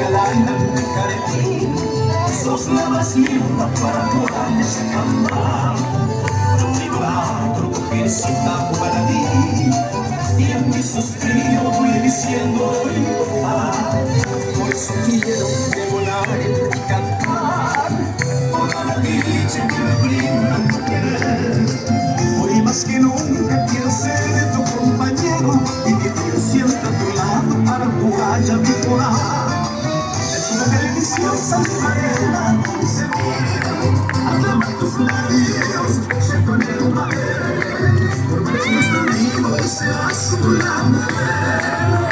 galana caretín, sos la más linda para poderse cantar. Yo te idolatro, mujercita para ti, y en mi suspiro voy diciendo por eso quiero devorar y cantar toda la dicha que me brinda tu querer. Hoy más que nunca quiero ser tu compañero y que te sienta a tu lado para jugar a mi volar. De tu boca deliciosa mi arena dulce mía, aclama tus labios, siento en el papel. Por más que estés conmigo y seas tú la mujer,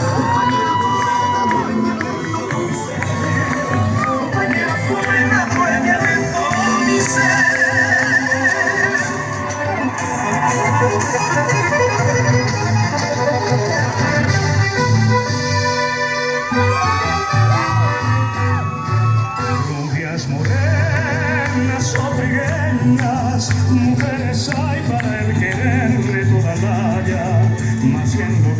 compañera buena, dueña de todo mi ser, compañera buena, dueña de todo mi ser. Rubias, morenas o trigueñas, mujeres hay para el querer de toda talla, mas siendo